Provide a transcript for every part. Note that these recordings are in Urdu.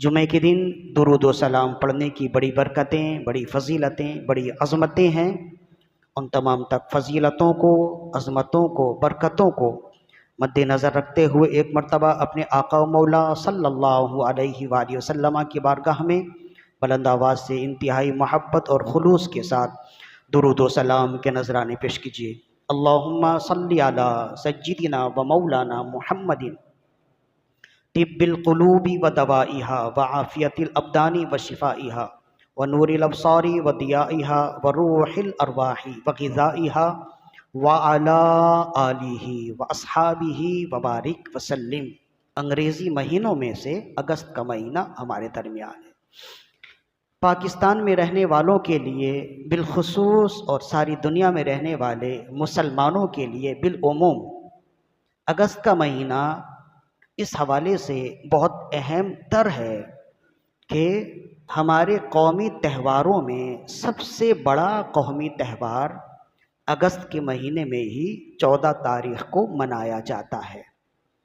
جمعے کے دن درود و سلام پڑھنے کی بڑی برکتیں، بڑی فضیلتیں، بڑی عظمتیں ہیں۔ ان تمام تک فضیلتوں کو، عظمتوں کو، برکتوں کو مد نظر رکھتے ہوئے ایک مرتبہ اپنے آقا و مولا صلی اللہ علیہ وآلہ وسلم کی بارگاہ میں بلند آواز سے انتہائی محبت اور خلوص کے ساتھ درود و سلام کے نذرانے پیش کیجیے۔ اللہم صلی علی سیدنا و مولانا محمد طب القلوب و دوائها وعافیت الابدان و شفائها ونور الابصار و ضیائها وروح الارواح وغذائها وعلى آلہ واصحابہ وبارک وسلم۔ انگریزی مہینوں میں سے اگست کا مہینہ ہمارے درمیان ہے۔ پاکستان میں رہنے والوں کے لیے بالخصوص اور ساری دنیا میں رہنے والے مسلمانوں کے لیے بالعموم اگست کا مہینہ اس حوالے سے بہت اہم تر ہے کہ ہمارے قومی تہواروں میں سب سے بڑا قومی تہوار اگست کے مہینے میں ہی 14 تاریخ کو منایا جاتا ہے،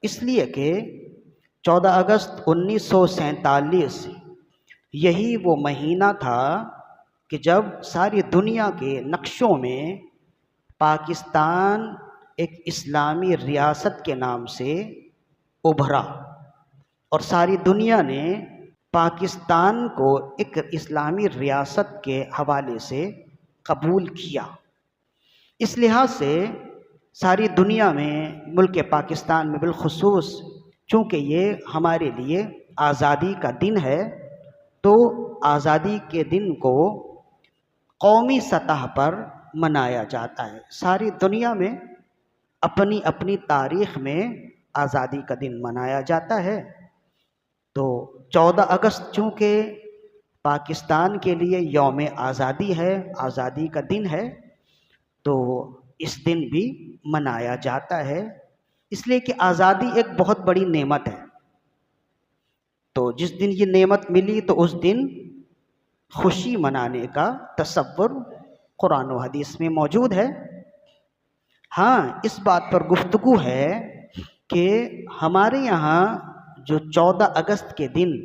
اس لیے کہ 14 اگست 1947 یہی وہ مہینہ تھا کہ جب ساری دنیا کے نقشوں میں پاکستان ایک اسلامی ریاست کے نام سے ابھرا اور ساری دنیا نے پاکستان کو ایک اسلامی ریاست کے حوالے سے قبول کیا۔ اس لحاظ سے ساری دنیا میں ملک پاکستان میں بالخصوص چونکہ یہ ہمارے لیے آزادی کا دن ہے، تو آزادی کے دن کو قومی سطح پر منایا جاتا ہے۔ ساری دنیا میں اپنی اپنی تاریخ میں آزادی کا دن منایا جاتا ہے، تو 14 اگست چونکہ پاکستان کے لیے یوم آزادی ہے، آزادی کا دن ہے، تو اس دن بھی منایا جاتا ہے، اس لیے کہ آزادی ایک بہت بڑی نعمت ہے۔ تو جس دن یہ نعمت ملی تو اس دن خوشی منانے کا تصور قرآن و حدیث میں موجود ہے۔ ہاں، اس بات پر گفتگو ہے کہ ہمارے یہاں جو 14 اگست کے دن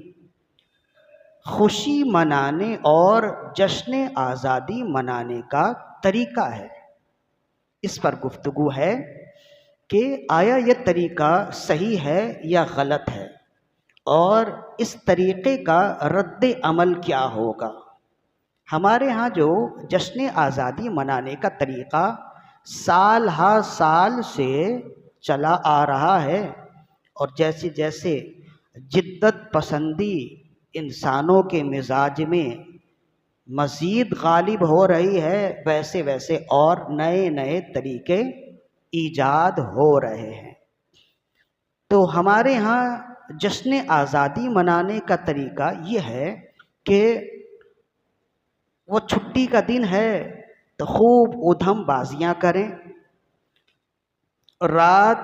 خوشی منانے اور جشن آزادی منانے کا طریقہ ہے، اس پر گفتگو ہے کہ آیا یہ طریقہ صحیح ہے یا غلط ہے، اور اس طریقے کا رد عمل کیا ہوگا۔ ہمارے ہاں جو جشن آزادی منانے کا طریقہ سال ہر سال سے چلا آ رہا ہے، اور جیسے جیسے جدت پسندی انسانوں کے مزاج میں مزید غالب ہو رہی ہے، ویسے ویسے اور نئے نئے طریقے ایجاد ہو رہے ہیں۔ تو ہمارے ہاں جشن آزادی منانے کا طریقہ یہ ہے کہ وہ چھٹی کا دن ہے تو خوب ادھم بازیاں کریں، رات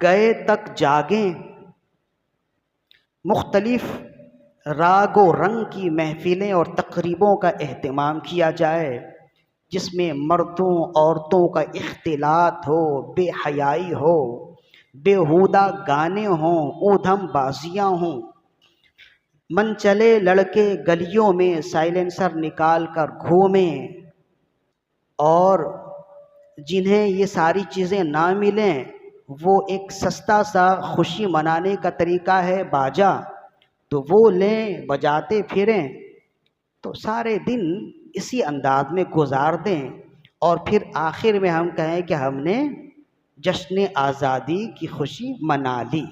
گئے تک جاگیں، مختلف راگ و رنگ کی محفلیں اور تقریبوں کا اہتمام کیا جائے، جس میں مردوں عورتوں کا اختلاط ہو، بے حیائی ہو، بیہودہ گانے ہوں، ادھم بازیاں ہوں، من چلے لڑکے گلیوں میں سائلنسر نکال کر گھومیں، اور جنہیں یہ ساری چیزیں نہ ملیں وہ ایک سستا سا خوشی منانے کا طریقہ ہے باجا، تو وہ لیں بجاتے پھریں، تو سارے دن اسی انداز میں گزار دیں، اور پھر آخر میں ہم کہیں کہ ہم نے جشن آزادی کی خوشی منا لی۔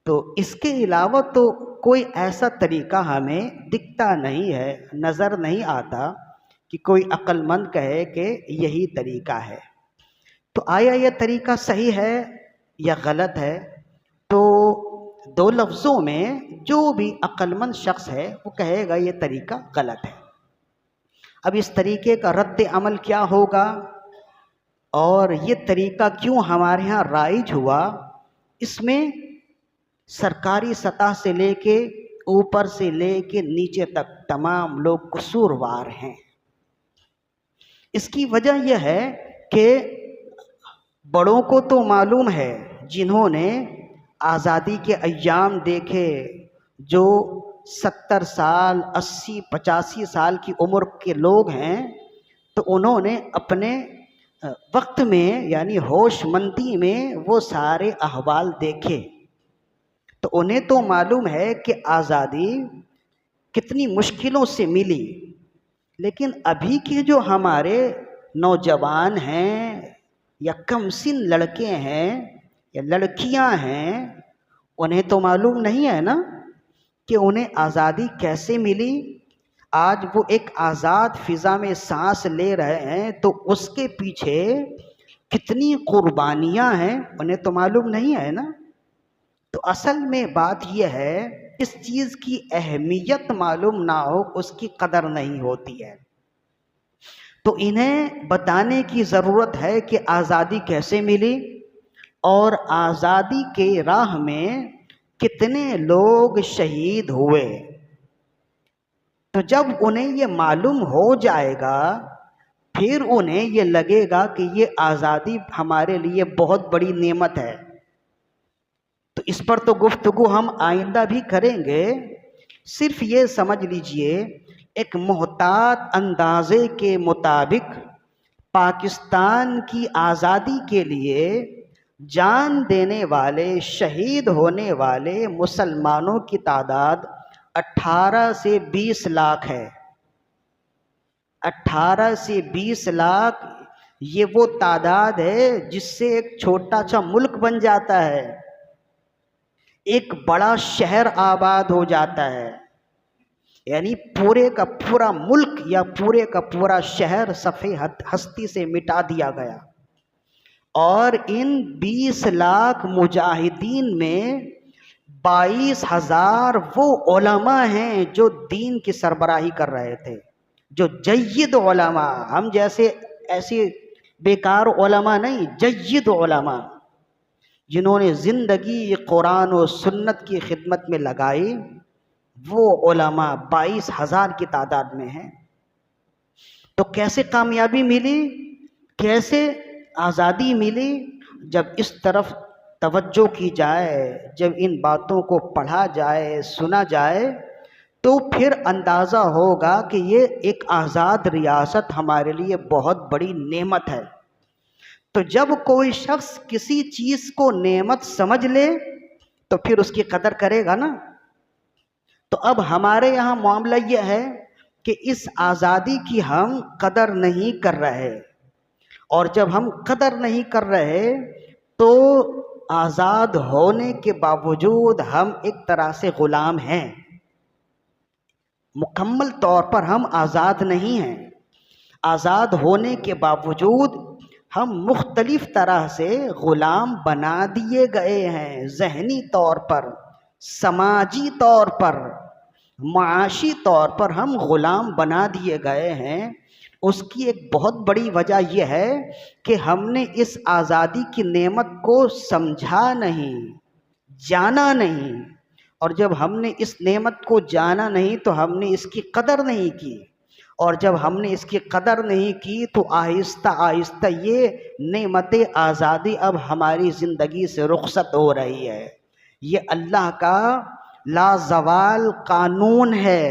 تو اس کے علاوہ تو کوئی ایسا طریقہ ہمیں دکھتا نہیں ہے، نظر نہیں آتا کہ کوئی عقل مند کہے کہ یہی طریقہ ہے۔ تو آیا یہ طریقہ صحیح ہے یا غلط ہے؟ تو دو لفظوں میں جو بھی عقل مند شخص ہے وہ کہے گا یہ طریقہ غلط ہے۔ اب اس طریقے کا رد عمل کیا ہوگا، اور یہ طریقہ کیوں ہمارے ہاں رائج ہوا، اس میں سرکاری سطح سے لے کے اوپر سے لے کے نیچے تک تمام لوگ قصوروار ہیں۔ اس کی وجہ یہ ہے کہ بڑوں کو تو معلوم ہے، جنہوں نے آزادی کے ایام دیکھے، جو 70 سال 80 85 سال کی عمر کے لوگ ہیں، تو انہوں نے اپنے وقت میں یعنی ہوش مندی میں وہ سارے احوال دیکھے، تو انہیں تو معلوم ہے کہ آزادی کتنی مشکلوں سے ملی۔ لیکن ابھی کے جو ہمارے نوجوان ہیں یا کم سن لڑکے ہیں یا لڑکیاں ہیں، انہیں تو معلوم نہیں ہے نا کہ انہیں آزادی کیسے ملی۔ آج وہ ایک آزاد فضا میں سانس لے رہے ہیں تو اس کے پیچھے کتنی قربانیاں ہیں، انہیں تو معلوم نہیں ہے نا۔ تو اصل میں بات یہ ہے، اس چیز کی اہمیت معلوم نہ ہو اس کی قدر نہیں ہوتی ہے۔ تو انہیں بتانے کی ضرورت ہے کہ آزادی کیسے ملی اور آزادی کے راہ میں کتنے لوگ شہید ہوئے۔ تو جب انہیں یہ معلوم ہو جائے گا، پھر انہیں یہ لگے گا کہ یہ آزادی ہمارے لیے بہت بڑی نعمت ہے۔ تو اس پر تو گفتگو ہم آئندہ بھی کریں گے۔ صرف یہ سمجھ لیجئے، ایک محتاط اندازے کے مطابق پاکستان کی آزادی کے لیے جان دینے والے، شہید ہونے والے مسلمانوں کی تعداد 18 سے 20 لاکھ ہے۔ 18 سے 20 لاکھ یہ وہ تعداد ہے جس سے ایک چھوٹا سا ملک بن جاتا ہے، ایک بڑا شہر آباد ہو جاتا ہے، یعنی پورے کا پورا ملک یا پورے کا پورا شہر صفحے ہستی سے مٹا دیا گیا۔ اور ان 20 لاکھ مجاہدین میں 22,000 وہ علماء ہیں جو دین کی سربراہی کر رہے تھے، جو جید علماء، ہم جیسے ایسے بیکار علماء نہیں، جید علماء جنہوں نے زندگی قرآن و سنت کی خدمت میں لگائی، وہ علماء 22,000 کی تعداد میں ہیں۔ تو کیسے کامیابی ملی، کیسے آزادی ملی؟ جب اس طرف توجہ کی جائے، جب ان باتوں کو پڑھا جائے، سنا جائے، تو پھر اندازہ ہوگا کہ یہ ایک آزاد ریاست ہمارے لیے بہت بڑی نعمت ہے۔ تو جب کوئی شخص کسی چیز کو نعمت سمجھ لے تو پھر اس کی قدر کرے گا نا۔ تو اب ہمارے یہاں معاملہ یہ ہے کہ اس آزادی کی ہم قدر نہیں کر رہے، اور جب ہم قدر نہیں کر رہے تو آزاد ہونے کے باوجود ہم ایک طرح سے غلام ہیں، مکمل طور پر ہم آزاد نہیں ہیں۔ آزاد ہونے کے باوجود ہم مختلف طرح سے غلام بنا دیے گئے ہیں، ذہنی طور پر، سماجی طور پر، معاشی طور پر ہم غلام بنا دیے گئے ہیں۔ اس کی ایک بہت بڑی وجہ یہ ہے کہ ہم نے اس آزادی کی نعمت کو سمجھا نہیں، جانا نہیں، اور جب ہم نے اس نعمت کو جانا نہیں تو ہم نے اس کی قدر نہیں کی، اور جب ہم نے اس کی قدر نہیں کی تو آہستہ آہستہ یہ نعمت آزادی اب ہماری زندگی سے رخصت ہو رہی ہے۔ یہ اللہ کا لازوال قانون ہے،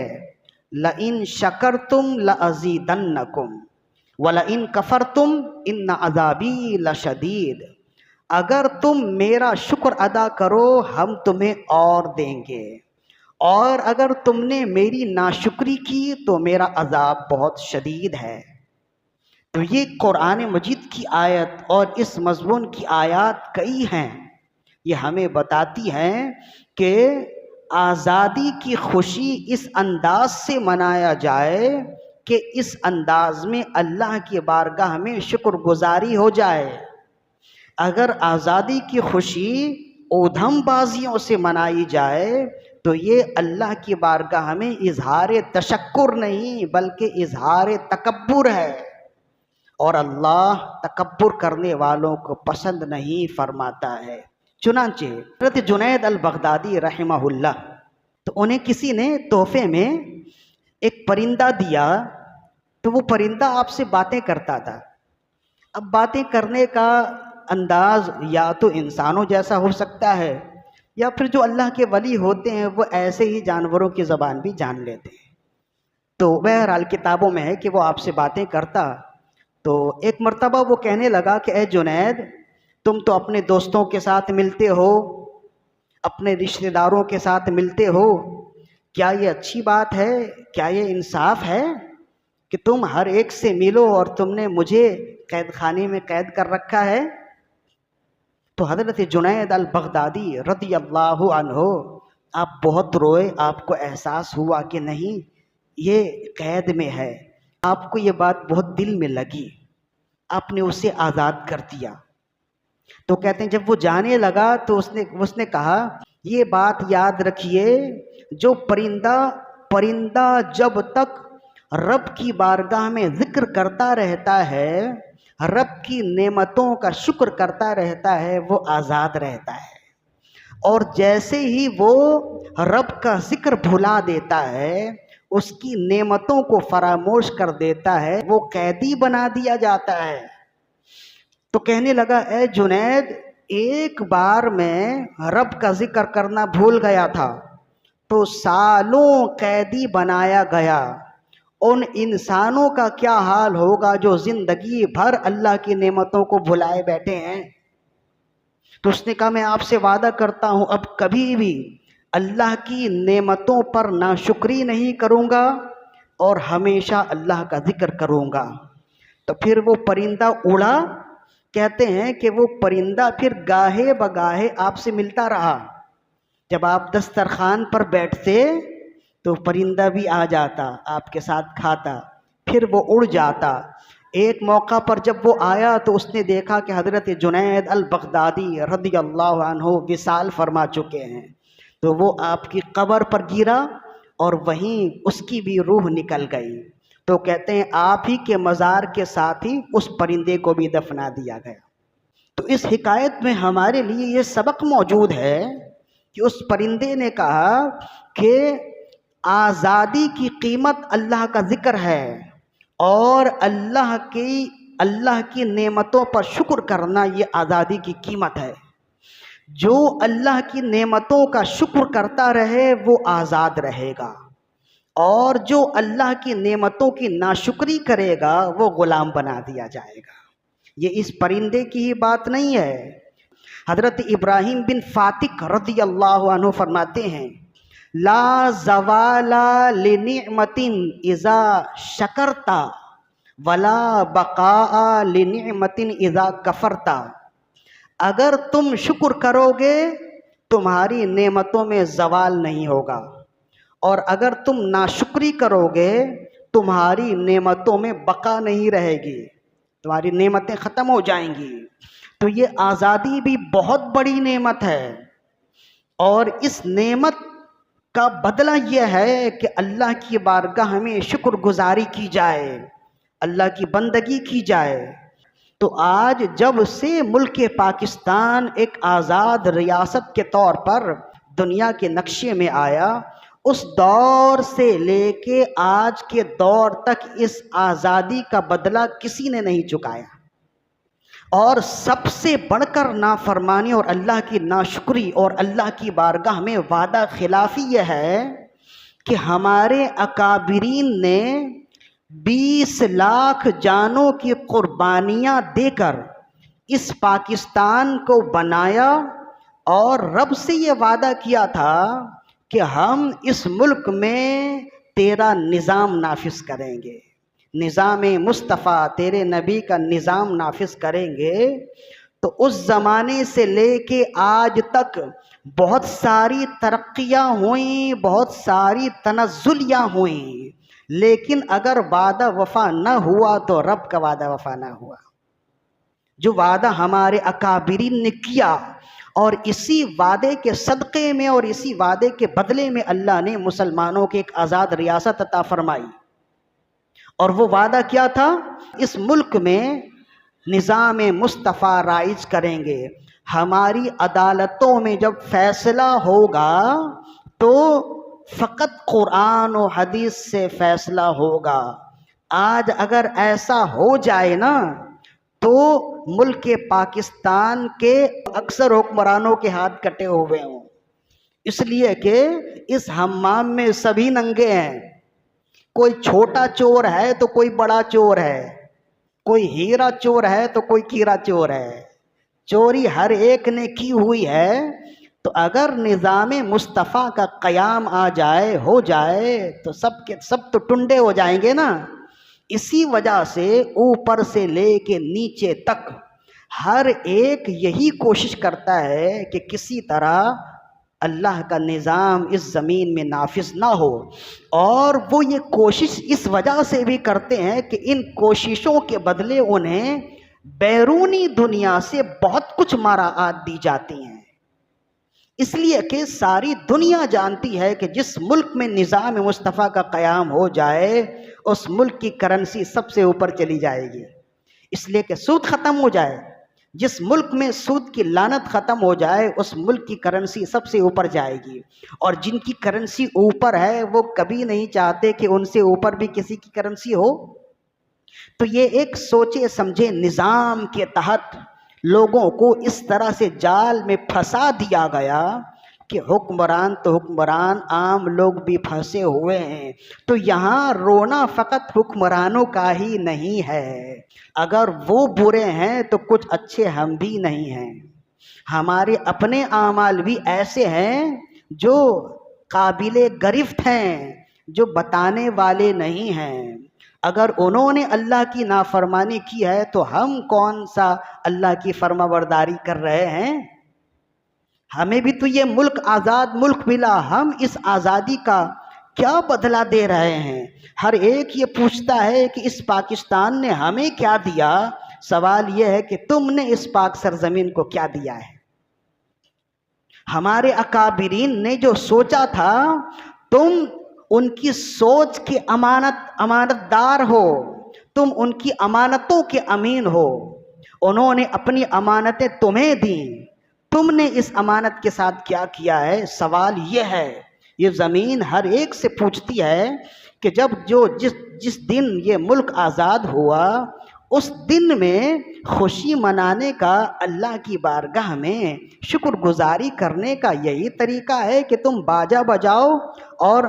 لَإِن شَكَرْتُمْ لَأَزِيدَنَّكُمْ وَلَإِن كَفَرْتُمْ إِنَّ عَذَابِي لَشَدِيدٌ۔ اگر تم میرا شکر ادا کرو ہم تمہیں اور دیں گے، اور اگر تم نے میری ناشکری کی تو میرا عذاب بہت شدید ہے۔ تو یہ قرآن مجید کی آیت اور اس مضمون کی آیات کئی ہیں، یہ ہمیں بتاتی ہیں کہ آزادی کی خوشی اس انداز سے منایا جائے کہ اس انداز میں اللہ کی بارگاہ میں شکر گزاری ہو جائے۔ اگر آزادی کی خوشی اودھم بازیوں سے منائی جائے تو یہ اللہ کی بارگاہ میں اظہار تشکر نہیں بلکہ اظہار تکبر ہے، اور اللہ تکبر کرنے والوں کو پسند نہیں فرماتا ہے۔ چنانچہ حضرت جنید البغدادی رحمہ اللہ، تو انہیں کسی نے تحفے میں ایک پرندہ دیا، تو وہ پرندہ آپ سے باتیں کرتا تھا۔ اب باتیں کرنے کا انداز یا تو انسانوں جیسا ہو سکتا ہے یا پھر جو اللہ کے ولی ہوتے ہیں وہ ایسے ہی جانوروں کی زبان بھی جان لیتے ہیں۔ تو بہرحال کتابوں میں ہے کہ وہ آپ سے باتیں کرتا۔ تو ایک مرتبہ وہ کہنے لگا کہ اے جنید، تم تو اپنے دوستوں کے ساتھ ملتے ہو، اپنے رشتہ داروں کے ساتھ ملتے ہو، کیا یہ اچھی بات ہے؟ کیا یہ انصاف ہے کہ تم ہر ایک سے ملو اور تم نے مجھے قید خانے میں قید کر رکھا ہے؟ تو حضرت جنید البغدادی رضی اللہ عنہ آپ بہت روئے، آپ کو احساس ہوا کہ نہیں یہ قید میں ہے، آپ کو یہ بات بہت دل میں لگی، آپ نے اسے آزاد کر دیا۔ تو کہتے ہیں جب وہ جانے لگا تو اس نے کہا یہ بات یاد رکھیے، جو پرندہ جب تک رب کی بارگاہ میں ذکر کرتا رہتا ہے، رب کی نعمتوں کا شکر کرتا رہتا ہے، وہ آزاد رہتا ہے، اور جیسے ہی وہ رب کا ذکر بھلا دیتا ہے، اس کی نعمتوں کو فراموش کر دیتا ہے، وہ قیدی بنا دیا جاتا ہے۔ تو کہنے لگا اے جنید، ایک بار میں رب کا ذکر کرنا بھول گیا تھا تو سالوں قیدی بنایا گیا، ان انسانوں کا کیا حال ہوگا جو زندگی بھر اللہ کی نعمتوں کو بھلائے بیٹھے ہیں۔ تو اس نے کہا میں آپ سے وعدہ کرتا ہوں اب کبھی بھی اللہ کی نعمتوں پر ناشکری نہیں کروں گا اور ہمیشہ اللہ کا ذکر کروں گا۔ تو پھر وہ پرندہ اڑا، کہتے ہیں کہ وہ پرندہ پھر گاہے بگاہے آپ سے ملتا رہا، جب آپ دسترخوان پر بیٹھتے تو پرندہ بھی آ جاتا، آپ کے ساتھ کھاتا، پھر وہ اڑ جاتا۔ ایک موقع پر جب وہ آیا تو اس نے دیکھا کہ حضرت جنید البغدادی رضی اللہ عنہ وصال فرما چکے ہیں، تو وہ آپ کی قبر پر گرا اور وہیں اس کی بھی روح نکل گئی۔ تو کہتے ہیں آپ ہی کے مزار کے ساتھ ہی اس پرندے کو بھی دفنا دیا گیا۔ تو اس حکایت میں ہمارے لیے یہ سبق موجود ہے کہ اس پرندے نے کہا کہ آزادی کی قیمت اللہ کا ذکر ہے، اور اللہ کی نعمتوں پر شکر کرنا یہ آزادی کی قیمت ہے۔ جو اللہ کی نعمتوں کا شکر کرتا رہے وہ آزاد رہے گا، اور جو اللہ کی نعمتوں کی ناشکری کرے گا وہ غلام بنا دیا جائے گا۔ یہ اس پرندے کی ہی بات نہیں ہے۔ حضرت ابراہیم بن فاتق رضی اللہ عنہ فرماتے ہیں لا زوال لنعمت اذا شکرتا ولا بقاء لنعمت اذا کفرتا۔ اگر تم شکر کرو گے تمہاری نعمتوں میں زوال نہیں ہوگا، اور اگر تم ناشکری کرو گے تمہاری نعمتوں میں بقا نہیں رہے گی، تمہاری نعمتیں ختم ہو جائیں گی۔ تو یہ آزادی بھی بہت بڑی نعمت ہے، اور اس نعمت کا بدلہ یہ ہے کہ اللہ کی بارگاہ میں شکر گزاری کی جائے، اللہ کی بندگی کی جائے۔ تو آج جب سے ملک پاکستان ایک آزاد ریاست کے طور پر دنیا کے نقشے میں آیا، اس دور سے لے کے آج کے دور تک اس آزادی کا بدلہ کسی نے نہیں چکایا، اور سب سے بڑھ کر نافرمانی اور اللہ کی ناشکری اور اللہ کی بارگاہ میں وعدہ خلافی یہ ہے کہ ہمارے اکابرین نے 20 لاکھ جانوں کی قربانیاں دے کر اس پاکستان کو بنایا، اور رب سے یہ وعدہ کیا تھا کہ ہم اس ملک میں تیرا نظام نافذ کریں گے، نظام مصطفیٰ تیرے نبی کا نظام نافذ کریں گے۔ تو اس زمانے سے لے کے آج تک بہت ساری ترقیاں ہوئیں، بہت ساری تنزلیاں ہوئیں، لیکن اگر وعدہ وفا نہ ہوا تو رب کا وعدہ وفا نہ ہوا۔ جو وعدہ ہمارے اکابرین نے کیا، اور اسی وعدے کے صدقے میں اور اسی وعدے کے بدلے میں اللہ نے مسلمانوں کے ایک آزاد ریاست عطا فرمائی، اور وہ وعدہ کیا تھا؟ اس ملک میں نظام مصطفیٰ رائج کریں گے، ہماری عدالتوں میں جب فیصلہ ہوگا تو فقط قرآن و حدیث سے فیصلہ ہوگا۔ آج اگر ایسا ہو جائے نا تو ملک پاکستان کے اکثر حکمرانوں کے ہاتھ کٹے ہوئے ہوں، اس لیے کہ اس حمام میں سبھی ننگے ہیں، کوئی چھوٹا چور ہے تو کوئی بڑا چور ہے، کوئی ہیرا چور ہے تو کوئی کیرا چور ہے، چوری ہر ایک نے کی ہوئی ہے۔ تو اگر نظام مصطفیٰ کا قیام آ جائے، ہو جائے، تو سب کے سب تو ٹنڈے ہو جائیں گے نا۔ اسی وجہ سے اوپر سے لے کے نیچے تک ہر ایک یہی کوشش کرتا ہے کہ کسی طرح اللہ کا نظام اس زمین میں نافذ نہ ہو، اور وہ یہ کوشش اس وجہ سے بھی کرتے ہیں کہ ان کوششوں کے بدلے انہیں بیرونی دنیا سے بہت کچھ مراعات دی جاتی ہیں۔ اس لیے کہ ساری دنیا جانتی ہے کہ جس ملک میں نظام مصطفیٰ کا قیام ہو جائے اس ملک کی کرنسی سب سے اوپر چلی جائے گی، اس لیے کہ سود ختم ہو جائے۔ جس ملک میں سود کی لعنت ختم ہو جائے اس ملک کی کرنسی سب سے اوپر جائے گی، اور جن کی کرنسی اوپر ہے وہ کبھی نہیں چاہتے کہ ان سے اوپر بھی کسی کی کرنسی ہو۔ تو یہ ایک سوچے سمجھے نظام کے تحت لوگوں کو اس طرح سے جال میں پھنسا دیا گیا کہ حکمران تو حکمران، عام لوگ بھی پھنسے ہوئے ہیں۔ تو یہاں رونا فقط حکمرانوں کا ہی نہیں ہے، اگر وہ برے ہیں تو کچھ اچھے ہم بھی نہیں ہیں۔ ہمارے اپنے اعمال بھی ایسے ہیں جو قابل گرفت ہیں، جو بتانے والے نہیں ہیں۔ اگر انہوں نے اللہ کی نافرمانی کی ہے تو ہم کون سا اللہ کی فرما برداری کر رہے ہیں؟ ہمیں بھی تو یہ ملک آزاد ملک ملا، ہم اس آزادی کا کیا بدلہ دے رہے ہیں؟ ہر ایک یہ پوچھتا ہے کہ اس پاکستان نے ہمیں کیا دیا؟ سوال یہ ہے کہ تم نے اس پاک سرزمین کو کیا دیا ہے؟ ہمارے اکابرین نے جو سوچا تھا، تم ان کی سوچ کے امانت دار ہو، تم ان کی امانتوں کے امین ہو۔ انہوں نے اپنی امانتیں تمہیں دیں، تم نے اس امانت کے ساتھ کیا کیا ہے؟ سوال یہ ہے، یہ زمین ہر ایک سے پوچھتی ہے کہ جس دن یہ ملک آزاد ہوا اس دن میں خوشی منانے کا، اللہ کی بارگاہ میں شکر گزاری کرنے کا یہی طریقہ ہے کہ تم باجا بجاؤ اور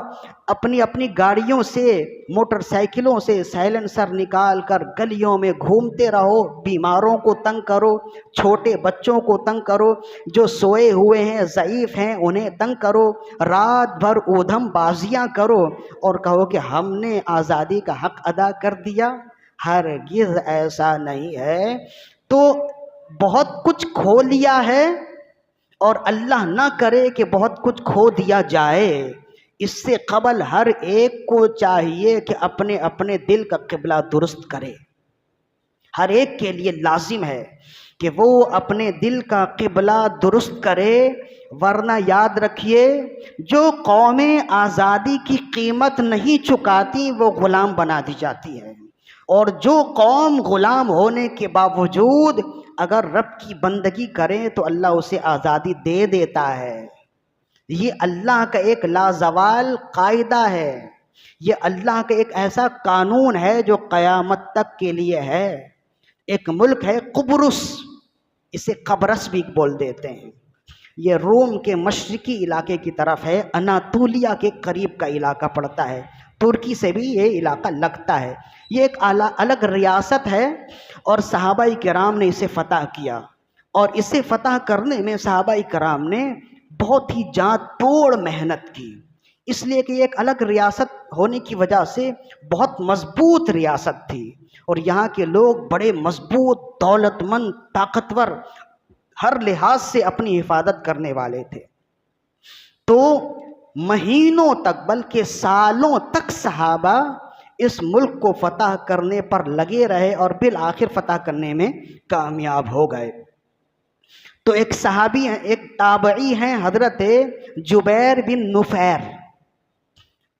اپنی گاڑیوں سے، موٹر سائیکلوں سے سائلنسر نکال کر گلیوں میں گھومتے رہو، بیماروں کو تنگ کرو، چھوٹے بچوں کو تنگ کرو، جو سوئے ہوئے ہیں ضعیف ہیں انہیں تنگ کرو، رات بھر اودھم بازیاں کرو اور کہو کہ ہم نے آزادی کا حق ادا کر دیا؟ ہرگز ایسا نہیں ہے۔ تو بہت کچھ کھو لیا ہے، اور اللہ نہ کرے کہ بہت کچھ کھو دیا جائے۔ اس سے قبل ہر ایک کو چاہیے کہ اپنے اپنے دل کا قبلہ درست کرے۔ ہر ایک کے لیے لازم ہے کہ وہ اپنے دل کا قبلہ درست کرے، ورنہ یاد رکھیے جو قومیں آزادی کی قیمت نہیں چکاتی وہ غلام بنا دی جاتی ہے، اور جو قوم غلام ہونے کے باوجود اگر رب کی بندگی کرے تو اللہ اسے آزادی دے دیتا ہے۔ یہ اللہ کا ایک لازوال قاعدہ ہے، یہ اللہ کا ایک ایسا قانون ہے جو قیامت تک کے لیے ہے۔ ایک ملک ہے قبرص، اسے قبرص بھی بول دیتے ہیں، یہ روم کے مشرقی علاقے کی طرف ہے، اناطولیہ کے قریب کا علاقہ پڑتا ہے، ترکی سے بھی یہ علاقہ لگتا ہے۔ یہ ایک الگ ریاست ہے، اور صحابہ کرام نے اسے فتح کیا، اور اسے فتح کرنے میں صحابہ کرام نے بہت ہی جان توڑ محنت کی، اس لیے کہ یہ ایک الگ ریاست ہونے کی وجہ سے بہت مضبوط ریاست تھی، اور یہاں کے لوگ بڑے مضبوط، دولت مند، طاقتور، ہر لحاظ سے اپنی حفاظت کرنے والے تھے۔ تو مہینوں تک بلکہ سالوں تک صحابہ اس ملک کو فتح کرنے پر لگے رہے، اور بالآخر فتح کرنے میں کامیاب ہو گئے۔ تو ایک صحابی ہیں، ایک تابعی ہیں، حضرت جبیر بن نفیر،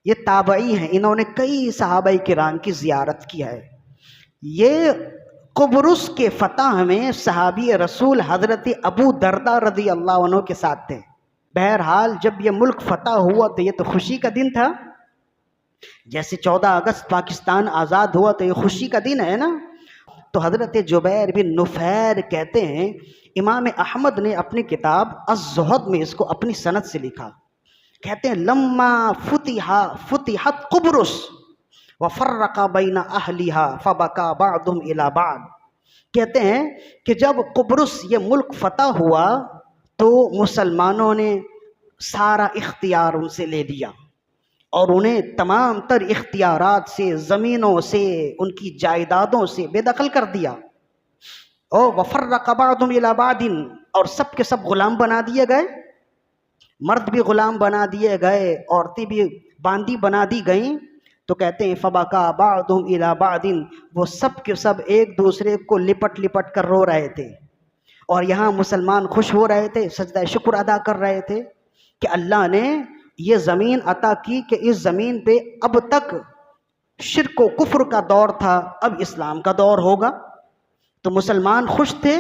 یہ تابعی ہیں، انہوں نے کئی صحابہ کرام کی زیارت کی ہے۔ یہ قبرص کے فتح میں صحابی رسول حضرت ابو درداء رضی اللہ عنہ کے ساتھ تھے۔ بہرحال جب یہ ملک فتح ہوا تو یہ تو خوشی کا دن تھا، جیسے 14 اگست پاکستان آزاد ہوا تو یہ خوشی کا دن ہے نا۔ تو حضرت جبیر بن نفیر کہتے ہیں امام احمد نے اپنی کتاب الزہد میں اس کو اپنی سند سے لکھا، کہتے ہیں لما فتحت قبرص وفرق بین اہلها فبکا بعضهم الی بعض، کہتے ہیں کہ جب قبرص یہ ملک فتح ہوا تو مسلمانوں نے سارا اختیار ان سے لے لیا اور انہیں تمام تر اختیارات سے، زمینوں سے، ان کی جائیدادوں سے بے دخل کر دیا، اور وفرق بعضهم الی بعض، اور سب کے سب غلام بنا دیے گئے، مرد بھی غلام بنا دیے گئے، عورتیں بھی باندی بنا دی گئیں۔ تو کہتے ہیں فبکا بعضهم الی بعض، وہ سب کے سب ایک دوسرے کو لپٹ لپٹ کر رو رہے تھے، اور یہاں مسلمان خوش ہو رہے تھے، سجدہ شکر ادا کر رہے تھے کہ اللہ نے یہ زمین عطا کی کہ اس زمین پہ اب تک شرک و کفر کا دور تھا، اب اسلام کا دور ہوگا۔ تو مسلمان خوش تھے۔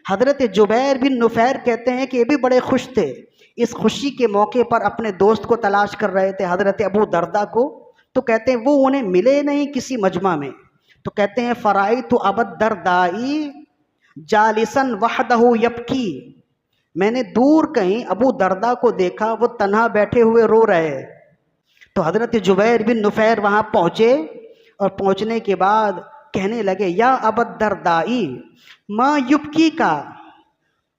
حضرت جبیر بن نفیر کہتے ہیں کہ یہ بھی بڑے خوش تھے، اس خوشی کے موقع پر اپنے دوست کو تلاش کر رہے تھے، حضرت ابو درداء کو۔ تو کہتے ہیں وہ انہیں ملے نہیں کسی مجمع میں، تو کہتے ہیں فرائیت ابا الدرداء جالسا وحدہ یبکی، میں نے دور کہیں ابو درداء کو دیکھا، وہ تنہا بیٹھے ہوئے رو رہے۔ تو حضرت جبیر بن نفیر وہاں پہنچے، اور پہنچنے کے بعد کہنے لگے یا ابا الدرداء ما یبکی کا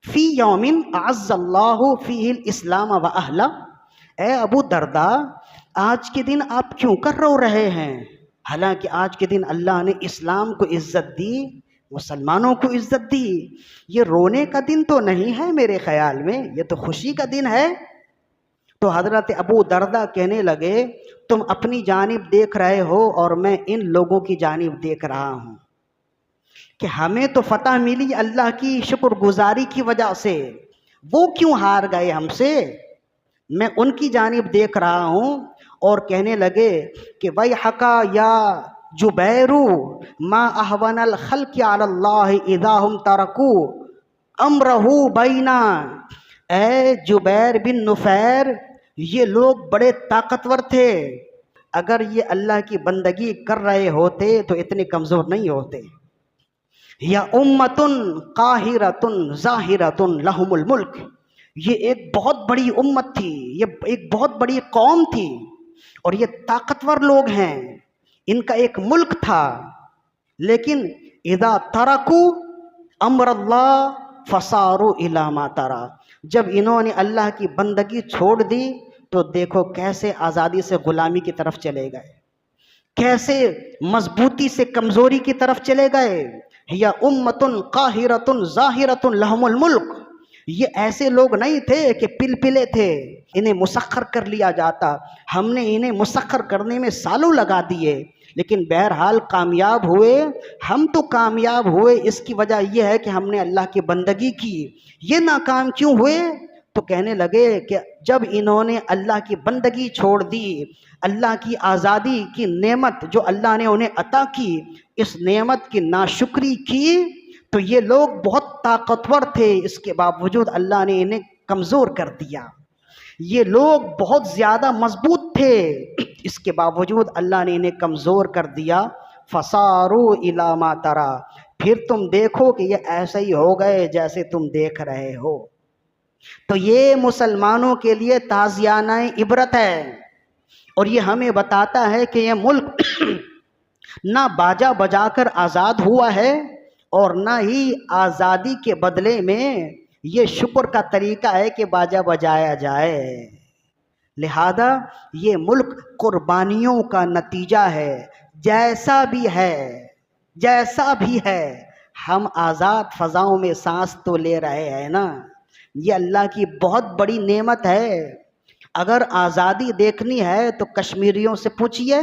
فی یوم اعز اللہ فیہ الاسلام و اہلہ، اے ابو درداء آج کے دن آپ کیوں کر رو رہے ہیں، حالانکہ آج کے دن اللہ نے اسلام کو عزت دی، مسلمانوں کو عزت دی، یہ رونے کا دن تو نہیں ہے میرے خیال میں، یہ تو خوشی کا دن ہے۔ تو حضرت ابو درداء کہنے لگے تم اپنی جانب دیکھ رہے ہو اور میں ان لوگوں کی جانب دیکھ رہا ہوں کہ ہمیں تو فتح ملی اللہ کی شکر گزاری کی وجہ سے، وہ کیوں ہار گئے ہم سے، میں ان کی جانب دیکھ رہا ہوں۔ اور کہنے لگے کہ ویحکا یا جبیر ما احون الخلق علی اللہ اذا ہم ترکوا امرہ بینا، اے جبیر بن نفیر یہ لوگ بڑے طاقتور تھے، اگر یہ اللہ کی بندگی کر رہے ہوتے تو اتنے کمزور نہیں ہوتے۔ یا امت قاہرۃ ظاہرۃ لہم الملک، یہ ایک بہت بڑی امت تھی، یہ ایک بہت بڑی قوم تھی، اور یہ طاقتور لوگ ہیں، ان کا ایک ملک تھا، لیکن اذا ترکوا امر اللہ فصاروا الی ما ترى، جب انہوں نے اللہ کی بندگی چھوڑ دی تو دیکھو کیسے آزادی سے غلامی کی طرف چلے گئے، کیسے مضبوطی سے کمزوری کی طرف چلے گئے۔ یا امت قاہرۃ ظاہرۃ لہم الملک، یہ ایسے لوگ نہیں تھے کہ پلپلے تھے انہیں مسخر کر لیا جاتا، ہم نے انہیں مسخر کرنے میں سالوں لگا دیے، لیکن بہرحال کامیاب ہوئے، ہم تو کامیاب ہوئے، اس کی وجہ یہ ہے کہ ہم نے اللہ کی بندگی کی، یہ ناکام کیوں ہوئے؟ تو کہنے لگے کہ جب انہوں نے اللہ کی بندگی چھوڑ دی، اللہ کی آزادی کی نعمت جو اللہ نے انہیں عطا کی، اس نعمت کی ناشکری کی، تو یہ لوگ بہت طاقتور تھے، اس کے باوجود اللہ نے انہیں کمزور کر دیا، یہ لوگ بہت زیادہ مضبوط تھے، اس کے باوجود اللہ نے انہیں کمزور کر دیا۔ فصاروا الی ما تری، پھر تم دیکھو کہ یہ ایسے ہی ہو گئے جیسے تم دیکھ رہے ہو۔ تو یہ مسلمانوں کے لیے تازیانہ عبرت ہے، اور یہ ہمیں بتاتا ہے کہ یہ ملک نہ باجا بجا کر آزاد ہوا ہے، اور نہ ہی آزادی کے بدلے میں یہ شکر کا طریقہ ہے کہ باجا بجایا جائے، لہذا یہ ملک قربانیوں کا نتیجہ ہے، جیسا بھی ہے ہم آزاد فضاؤں میں سانس تو لے رہے ہیں نا، یہ اللہ کی بہت بڑی نعمت ہے۔ اگر آزادی دیکھنی ہے تو کشمیریوں سے پوچھئے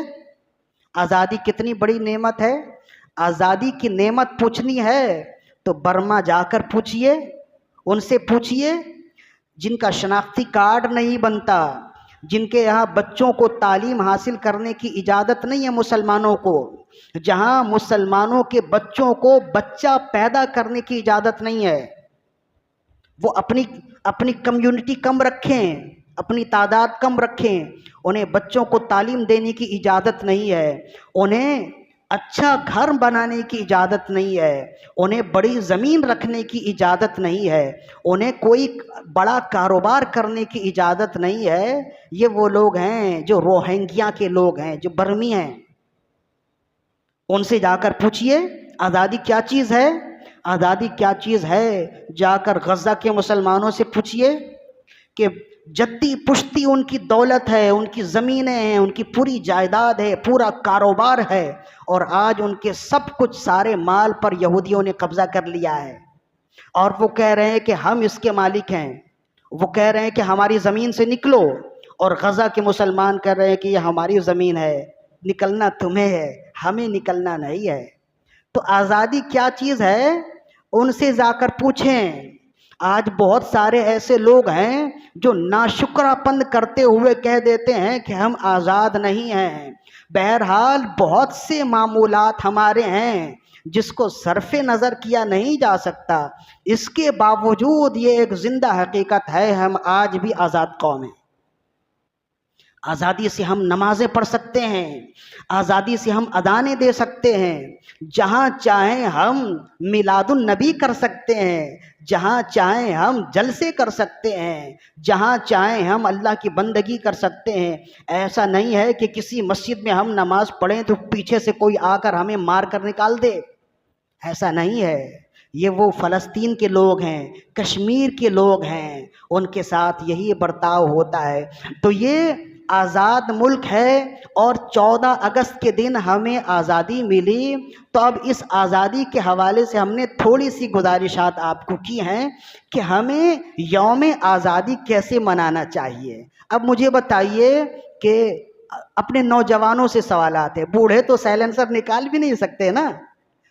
آزادی کتنی بڑی نعمت ہے، آزادی کی نعمت پوچھنی ہے تو برما جا کر پوچھئے، ان سے پوچھئے جن کا شناختی کارڈ نہیں بنتا، جن کے یہاں بچوں کو تعلیم حاصل کرنے کی اجازت نہیں ہے مسلمانوں کو، جہاں مسلمانوں کے بچوں کو بچہ پیدا کرنے کی اجازت نہیں ہے، وہ اپنی کمیونٹی کم رکھیں، اپنی تعداد کم رکھیں، انہیں بچوں کو تعلیم دینے کی اجازت نہیں ہے، انہیں اچھا گھر بنانے کی اجازت نہیں ہے، انہیں بڑی زمین رکھنے کی اجازت نہیں ہے، انہیں کوئی بڑا کاروبار کرنے کی اجازت نہیں ہے۔ یہ وہ لوگ ہیں جو روہنگیا کے لوگ ہیں، جو برمی ہیں۔ ان سے جا کر پوچھئے آزادی کیا چیز ہے، آزادی کیا چیز ہے۔ جا کر غزہ کے مسلمانوں سے پوچھئے کہ جدی پشتی ان کی دولت ہے، ان کی زمینیں ہیں، ان کی پوری جائیداد ہے، پورا کاروبار ہے، اور آج ان کے سب کچھ سارے مال پر یہودیوں نے قبضہ کر لیا ہے، اور وہ کہہ رہے ہیں کہ ہم اس کے مالک ہیں، وہ کہہ رہے ہیں کہ ہماری زمین سے نکلو، اور غزہ کے مسلمان کہہ رہے ہیں کہ یہ ہماری زمین ہے، نکلنا تمہیں ہے، ہمیں نکلنا نہیں ہے۔ تو آزادی کیا چیز ہے، ان سے جا کر پوچھیں۔ آج بہت سارے ایسے لوگ ہیں جو ناشکرہ پند کرتے ہوئے کہہ دیتے ہیں کہ ہم آزاد نہیں ہیں۔ بہرحال بہت سے معمولات ہمارے ہیں جس کو صرف نظر کیا نہیں جا سکتا، اس کے باوجود یہ ایک زندہ حقیقت ہے، ہم آج بھی آزاد قوم ہیں۔ آزادی سے ہم نمازیں پڑھ سکتے ہیں، آزادی سے ہم اذانیں دے سکتے ہیں، جہاں چاہیں ہم میلاد النبی کر سکتے ہیں، جہاں چاہیں ہم جلسے کر سکتے ہیں، جہاں چاہیں ہم اللہ کی بندگی کر سکتے ہیں۔ ایسا نہیں ہے کہ کسی مسجد میں ہم نماز پڑھیں تو پیچھے سے کوئی آ کر ہمیں مار کر نکال دے، ایسا نہیں ہے۔ یہ وہ فلسطین کے لوگ ہیں، کشمیر کے لوگ ہیں، ان کے ساتھ یہی برتاؤ ہوتا ہے۔ تو یہ آزاد ملک ہے، اور 14 اگست کے دن ہمیں آزادی ملی، تو اب اس آزادی کے حوالے سے ہم نے تھوڑی سی گزارشات آپ کو کی ہیں کہ ہمیں یوم آزادی کیسے منانا چاہیے۔ اب مجھے بتائیے کہ اپنے نوجوانوں سے سوالات ہیں، بوڑھے تو سائلنسر نکال بھی نہیں سکتے نا،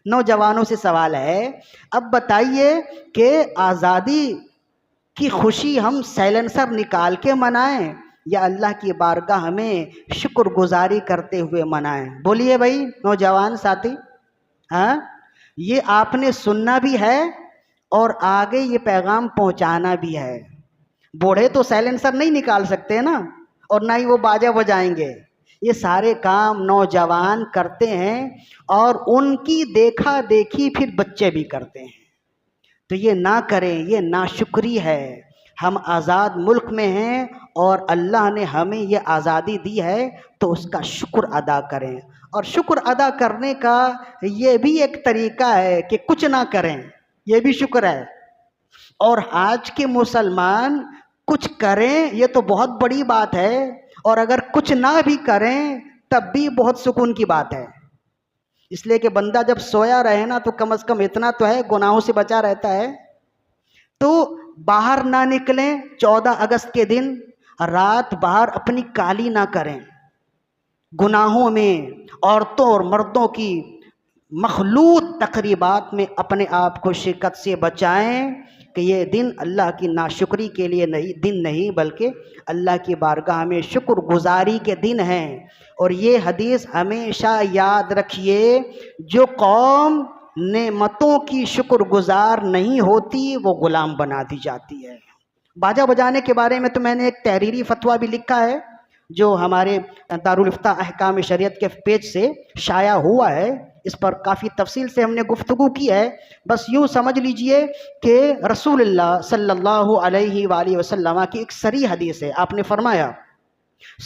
نوجوانوں سے سوال ہے، اب بتائیے کہ آزادی کی خوشی ہم سائلنسر نکال کے منائیں یا اللہ کی بارگاہ میں شکر گزاری کرتے ہوئے منائیں؟ بولیے بھائی نوجوان ساتھی، ہاں یہ آپ نے سننا بھی ہے اور آگے یہ پیغام پہنچانا بھی ہے۔ بوڑھے تو سائلنسر نہیں نکال سکتے نا، اور نہ ہی وہ باجا بجائیں گے، یہ سارے کام نوجوان کرتے ہیں، اور ان کی دیکھا دیکھی پھر بچے بھی کرتے ہیں۔ تو یہ نہ کریں، یہ ناشکری ہے۔ ہم آزاد ملک میں ہیں اور اللہ نے ہمیں یہ آزادی دی ہے، تو اس کا شکر ادا کریں، اور شکر ادا کرنے کا یہ بھی ایک طریقہ ہے کہ کچھ نہ کریں، یہ بھی شکر ہے۔ اور آج کے مسلمان کچھ کریں یہ تو بہت بڑی بات ہے، اور اگر کچھ نہ بھی کریں تب بھی بہت سکون کی بات ہے۔ اس لیے کہ بندہ جب سویا رہے نا تو کم از کم اتنا تو ہے گناہوں سے بچا رہتا ہے۔ تو باہر نہ نکلیں 14 اگست کے دن، رات باہر اپنی کالی نہ کریں، گناہوں میں، عورتوں اور مردوں کی مخلوط تقریبات میں اپنے آپ کو شرکت سے بچائیں، کہ یہ دن اللہ کی ناشکری کے لیے دن نہیں بلکہ اللہ کی بارگاہ میں شکر گزاری کے دن ہیں۔ اور یہ حدیث ہمیشہ یاد رکھیے، جو قوم نعمتوں کی شکر گزار نہیں ہوتی وہ غلام بنا دی جاتی ہے۔ باجا بجانے کے بارے میں تو میں نے ایک تحریری فتویٰ بھی لکھا ہے، جو ہمارے دارالفتہ احکام شریعت کے پیج سے شائع ہوا ہے، اس پر کافی تفصیل سے ہم نے گفتگو کی ہے۔ بس یوں سمجھ لیجئے کہ رسول اللہ صلی اللہ علیہ وآلہ وسلم کی ایک صریح حدیث ہے، آپ نے فرمایا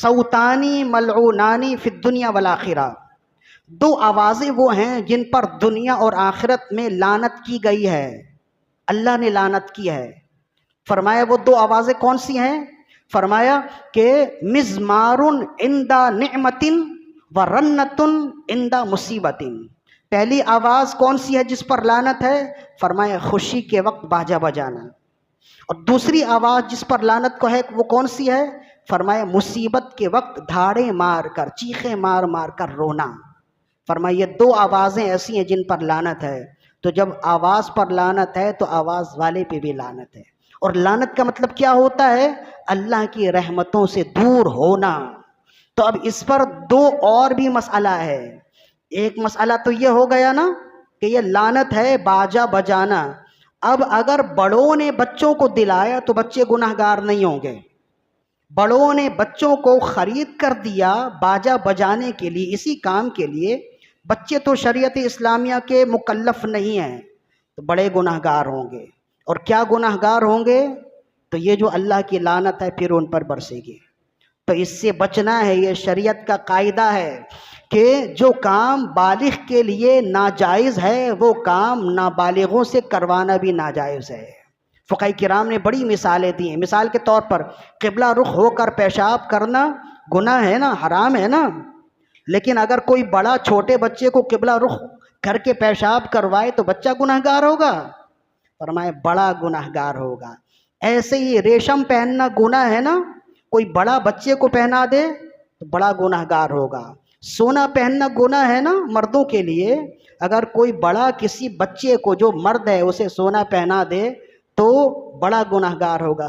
صوتانی ملعونانی فی الدنیا والآخرہ، دو آوازیں وہ ہیں جن پر دنیا اور آخرت میں لعنت کی گئی ہے، اللہ نے لعنت کی ہے۔ فرمایا وہ دو آوازیں کون سی ہیں؟ فرمایا کہ مزمار عند نعمت و رنت عند مصیبت۔ پہلی آواز کون سی ہے جس پر لعنت ہے؟ فرمایا خوشی کے وقت باجا بجانا۔ اور دوسری آواز جس پر لعنت کو ہے وہ کون سی ہے؟ فرمایا مصیبت کے وقت دھاڑیں مار کر، چیخیں مار مار کر رونا۔ فرمایا یہ دو آوازیں ایسی ہیں جن پر لعنت ہے۔ تو جب آواز پر لعنت ہے تو آواز والے پہ بھی لعنت ہے۔ اور لعنت کا مطلب کیا ہوتا ہے؟ اللہ کی رحمتوں سے دور ہونا۔ تو اب اس پر دو اور بھی مسئلہ ہے۔ ایک مسئلہ تو یہ ہو گیا نا کہ یہ لعنت ہے باجا بجانا۔ اب اگر بڑوں نے بچوں کو دلایا تو بچے گناہگار نہیں ہوں گے۔ بڑوں نے بچوں کو خرید کر دیا باجا بجانے کے لیے، اسی کام کے لیے، بچے تو شریعت اسلامیہ کے مکلف نہیں ہیں تو بڑے گناہگار ہوں گے، اور کیا گناہگار ہوں گے؟ تو یہ جو اللہ کی لعنت ہے پھر ان پر برسے گی۔ تو اس سے بچنا ہے، یہ شریعت کا قاعدہ ہے کہ جو کام بالغ کے لیے ناجائز ہے وہ کام نابالغوں سے کروانا بھی ناجائز ہے۔ فقہاء کرام نے بڑی مثالیں دی ہیں۔ مثال کے طور پر قبلہ رخ ہو کر پیشاب کرنا گناہ ہے نا، حرام ہے نا، لیکن اگر کوئی بڑا چھوٹے بچے کو قبلہ رخ کر کے پیشاب کروائے تو بچہ گناہگار ہوگا؟ فرمائے بڑا گناہگار ہوگا۔ ایسے ہی ریشم پہننا گناہ ہے نا، کوئی بڑا بچے کو پہنا دے تو بڑا گناہگار ہوگا۔ سونا پہننا گناہ ہے نا مردوں کے لیے، اگر کوئی بڑا کسی بچے کو جو مرد ہے اسے سونا پہنا دے تو بڑا گناہگار ہوگا،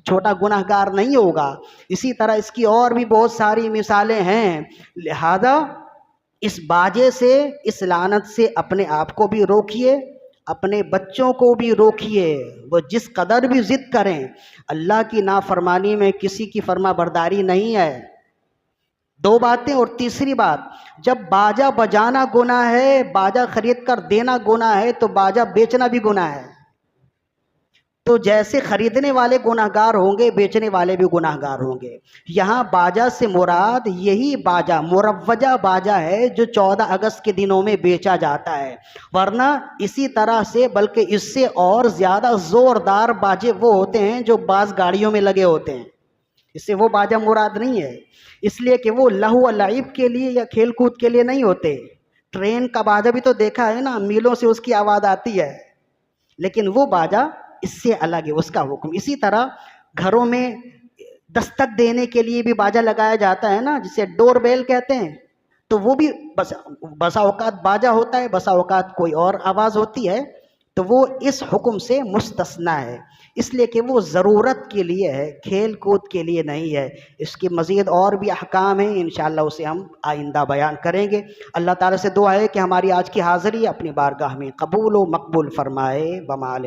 چھوٹا گناہگار نہیں ہوگا۔ اسی طرح اس کی اور بھی بہت ساری مثالیں ہیں۔ لہذا اس باجے سے، اس لعنت سے اپنے آپ کو بھی روکیے، اپنے بچوں کو بھی روکیے۔ وہ جس قدر بھی ضد کریں، اللہ کی نافرمانی میں کسی کی فرما برداری نہیں ہے۔ دو باتیں، اور تیسری بات، جب باجا بجانا گناہ ہے، باجا خرید کر دینا گناہ ہے تو باجا بیچنا بھی گناہ ہے۔ تو جیسے خریدنے والے گناہگار ہوں گے بیچنے والے بھی گناہگار ہوں گے۔ یہاں باجا سے مراد یہی باجا، مروجہ باجا ہے جو 14 اگست کے دنوں میں بیچا جاتا ہے، ورنہ اسی طرح سے بلکہ اس سے اور زیادہ زوردار باجے وہ ہوتے ہیں جو بعض گاڑیوں میں لگے ہوتے ہیں، اس سے وہ باجا مراد نہیں ہے، اس لیے کہ وہ لہو و لعب کے لیے یا کھیل کود کے لیے نہیں ہوتے۔ ٹرین کا باجا بھی تو دیکھا ہے نا، میلوں سے اس کی آواز آتی ہے، لیکن وہ باجا اس سے الگ ہے، اس کا حکم۔ اسی طرح گھروں میں دستک دینے کے لیے بھی باجا لگایا جاتا ہے نا، جسے ڈور بیل کہتے ہیں، تو وہ بھی بسا اوقات باجا ہوتا ہے، بسا اوقات کوئی اور آواز ہوتی ہے، تو وہ اس حکم سے مستثنیٰ ہے، اس لیے کہ وہ ضرورت کے لیے ہے، کھیل کود کے لیے نہیں ہے۔ اس کی مزید اور بھی احکام ہیں، انشاءاللہ اسے ہم آئندہ بیان کریں گے۔ اللہ تعالیٰ سے دعا ہے کہ ہماری آج کی حاضری اپنی بارگاہ میں قبول و مقبول فرمائے۔ بما